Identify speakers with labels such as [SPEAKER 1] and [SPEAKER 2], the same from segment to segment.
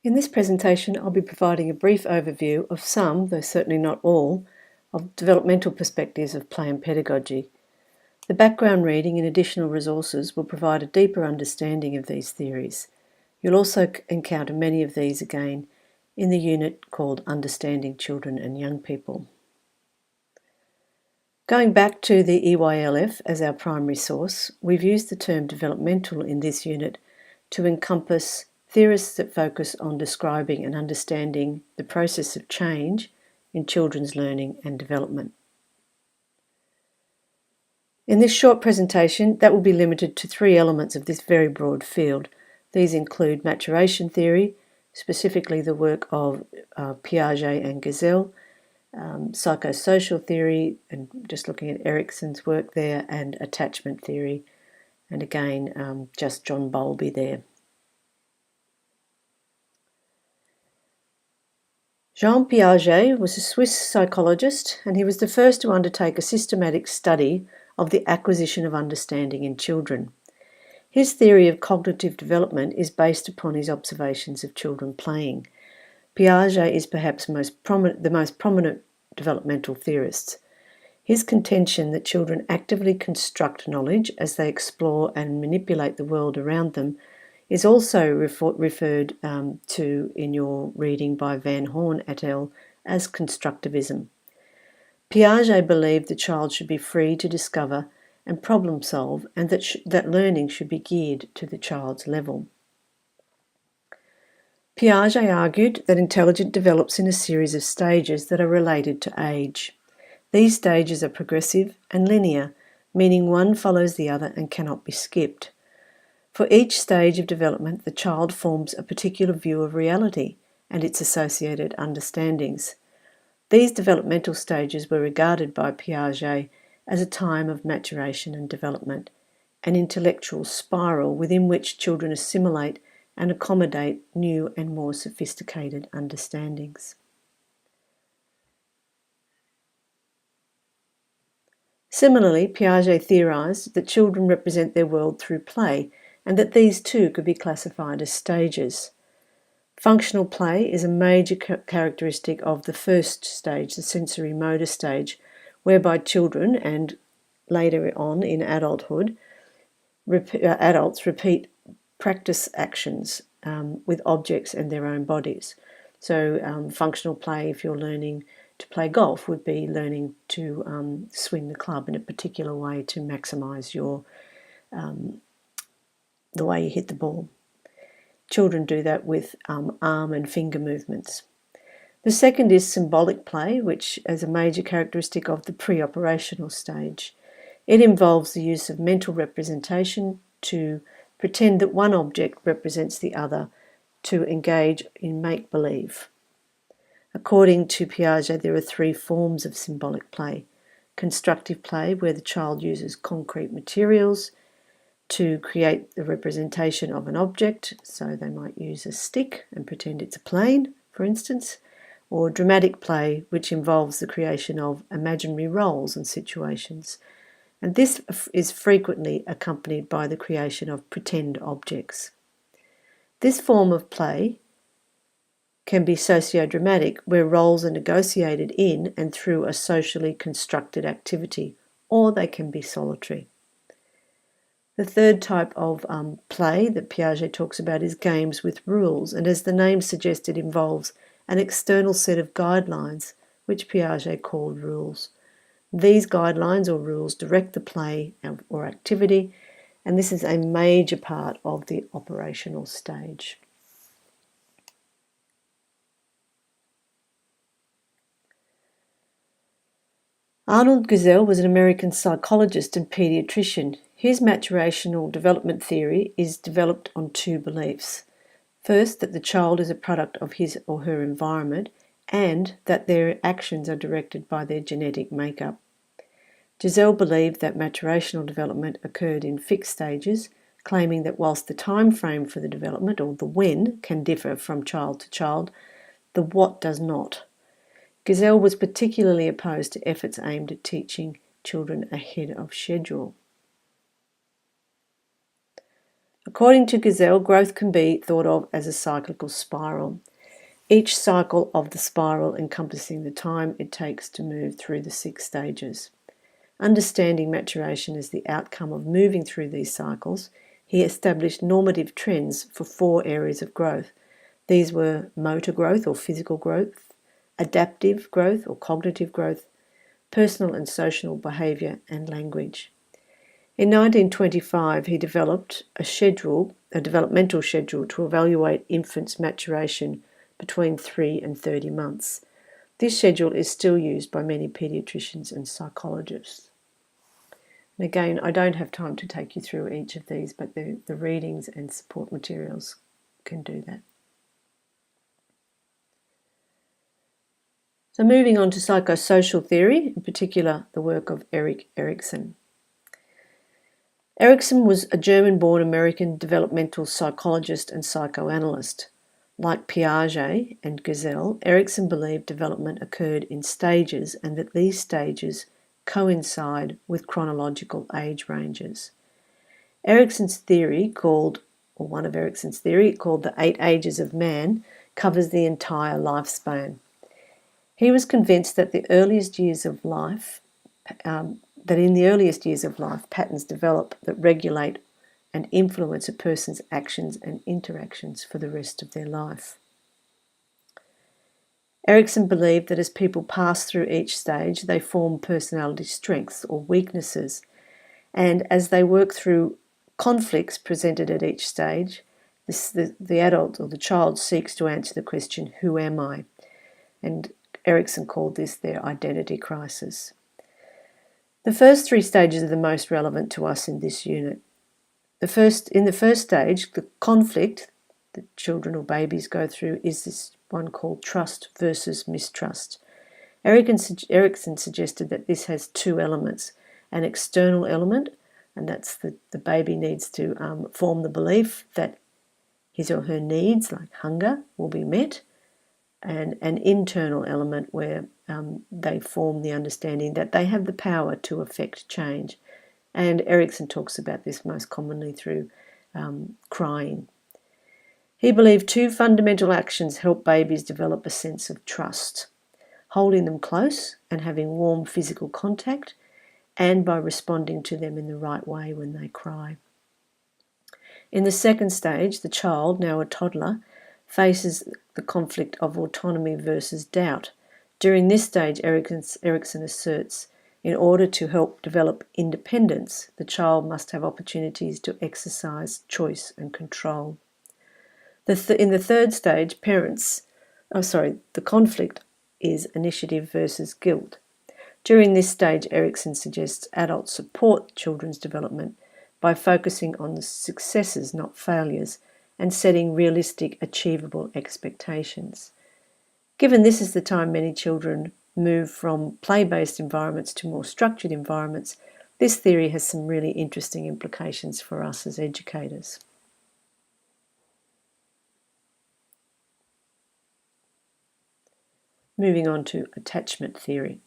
[SPEAKER 1] In this presentation, I'll be providing a brief overview of some, though certainly not all, of developmental perspectives of play and pedagogy. The background reading and additional resources will provide a deeper understanding of these theories. You'll also encounter many of these again in the unit called Understanding Children and Young People. Going back to the EYLF as our primary source, we've used the term developmental in this unit to encompass theorists that focus on describing and understanding the process of change in children's learning and development. In this short presentation, that will be limited to three elements of this very broad field. These include maturation theory, specifically the work of Piaget and Gessell, psychosocial theory, and just looking at Erikson's work there, and attachment theory, and again, just John Bowlby there. Jean Piaget was a Swiss psychologist, and he was the first to undertake a systematic study of the acquisition of understanding in children. His theory of cognitive development is based upon his observations of children playing. Piaget is perhaps the most prominent developmental theorist. His contention that children actively construct knowledge as they explore and manipulate the world around them is also referred to in your reading by Van Horn et al. As constructivism. Piaget believed the child should be free to discover and problem solve, and that learning should be geared to the child's level. Piaget argued that intelligence develops in a series of stages that are related to age. These stages are progressive and linear, meaning one follows the other and cannot be skipped. For each stage of development, the child forms a particular view of reality and its associated understandings. These developmental stages were regarded by Piaget as a time of maturation and development, an intellectual spiral within which children assimilate and accommodate new and more sophisticated understandings. Similarly, Piaget theorized that children represent their world through play, and that these too could be classified as stages. Functional play is a major characteristic of the first stage, the sensory motor stage, whereby children, and later on in adulthood, adults repeat practice actions with objects and their own bodies. So functional play, if you're learning to play golf, would be learning to swing the club in a particular way to maximise your the way you hit the ball. Children do that with arm and finger movements. The second is symbolic play, which is a major characteristic of the pre-operational stage. It involves the use of mental representation to pretend that one object represents the other, to engage in make-believe. According to Piaget, there are three forms of symbolic play. Constructive play, where the child uses concrete materials to create the representation of an object, so they might use a stick and pretend it's a plane, for instance, or dramatic play, which involves the creation of imaginary roles and situations. And this is frequently accompanied by the creation of pretend objects. This form of play can be sociodramatic, where roles are negotiated in and through a socially constructed activity, or they can be solitary. The third type of play that Piaget talks about is games with rules, and as the name suggests, it involves an external set of guidelines, which Piaget called rules. These guidelines or rules direct the play or activity, and this is a major part of the operational stage. Arnold Gessell was an American psychologist and pediatrician. His maturational development theory is developed on two beliefs. First, that the child is a product of his or her environment, and that their actions are directed by their genetic makeup. Gessell believed that maturational development occurred in fixed stages, claiming that whilst the time frame for the development, or the when, can differ from child to child, the what does not. Gessell was particularly opposed to efforts aimed at teaching children ahead of schedule. According to Gessell, growth can be thought of as a cyclical spiral, each cycle of the spiral encompassing the time it takes to move through the 6 stages. Understanding maturation as the outcome of moving through these cycles, he established normative trends for 4 areas of growth. These were motor growth or physical growth, adaptive growth or cognitive growth, personal and social behaviour, and language. In 1925, he developed a developmental schedule to evaluate infants' maturation between 3 and 30 months. This schedule is still used by many paediatricians and psychologists. And again, I don't have time to take you through each of these, but the readings and support materials can do that. So moving on to psychosocial theory, in particular the work of Erik Erikson. Erikson was a German-born American developmental psychologist and psychoanalyst. Like Piaget and Gessell, Erikson believed development occurred in stages and that these stages coincide with chronological age ranges. Erikson's theory, one of Erikson's theory, called the 8 Ages of Man, covers the entire lifespan. He was convinced that in the earliest years of life, patterns develop that regulate and influence a person's actions and interactions for the rest of their life. Erikson believed that as people pass through each stage, they form personality strengths or weaknesses, and as they work through conflicts presented at each stage, the adult or the child seeks to answer the question, "Who am I?" And Erikson called this their identity crisis. The first 3 stages are the most relevant to us in this unit. In the first stage, the conflict that children or babies go through is this one called trust versus mistrust. Erikson suggested that this has 2 elements: an external element, and that's the baby needs to form the belief that his or her needs, like hunger, will be met, and an internal element where they form the understanding that they have the power to affect change. And Erikson talks about this most commonly through crying. He believed 2 fundamental actions help babies develop a sense of trust: holding them close and having warm physical contact, and by responding to them in the right way when they cry. In the second stage, the child, now a toddler, faces the conflict of autonomy versus doubt. During this stage, Erikson asserts, in order to help develop independence, the child must have opportunities to exercise choice and control. In the third stage, the conflict is initiative versus guilt. During this stage, Erikson suggests adults support children's development by focusing on the successes, not failures, and setting realistic, achievable expectations. Given this is the time many children move from play-based environments to more structured environments, this theory has some really interesting implications for us as educators. Moving on to attachment theory.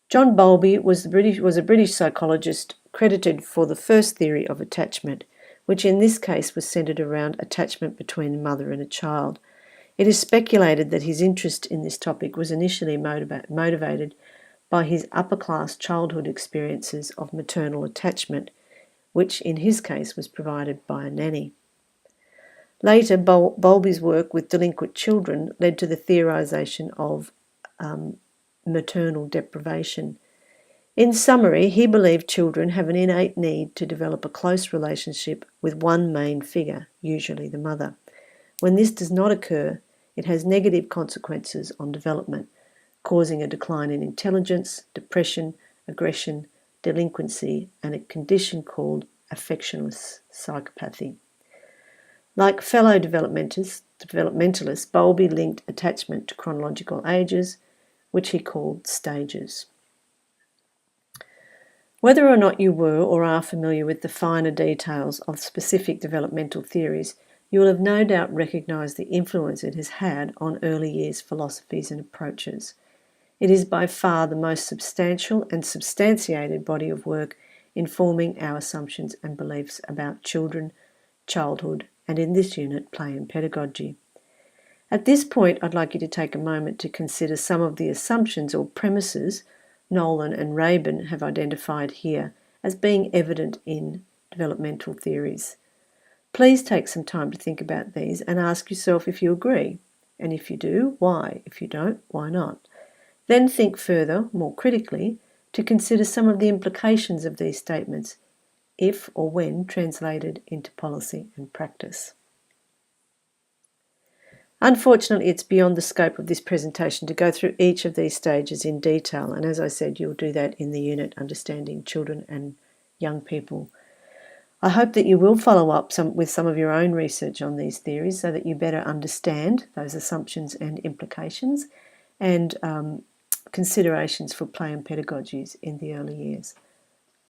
[SPEAKER 1] John Bowlby was a British psychologist credited for the first theory of attachment, which in this case was centred around attachment between a mother and a child. It is speculated that his interest in this topic was initially motivated by his upper-class childhood experiences of maternal attachment, which in his case was provided by a nanny. Later, Bowlby's work with delinquent children led to the theorisation of maternal deprivation. In summary, he believed children have an innate need to develop a close relationship with one main figure, usually the mother. When this does not occur, it has negative consequences on development, causing a decline in intelligence, depression, aggression, delinquency, and a condition called affectionless psychopathy. Like fellow developmentalists, Bowlby linked attachment to chronological ages, which he called stages. Whether or not you were or are familiar with the finer details of specific developmental theories, you will have no doubt recognised the influence it has had on early years philosophies and approaches. It is by far the most substantial and substantiated body of work informing our assumptions and beliefs about children, childhood, and in this unit, play and pedagogy. At this point, I'd like you to take a moment to consider some of the assumptions or premises Nolan and Rabin have identified here as being evident in developmental theories. Please take some time to think about these and ask yourself if you agree. And if you do, why? If you don't, why not? Then think further, more critically, to consider some of the implications of these statements, if or when translated into policy and practice. Unfortunately, it's beyond the scope of this presentation to go through each of these stages in detail, and as I said, you'll do that in the unit Understanding Children and Young People. I hope that you will follow up with some of your own research on these theories so that you better understand those assumptions and implications and considerations for play and pedagogies in the early years.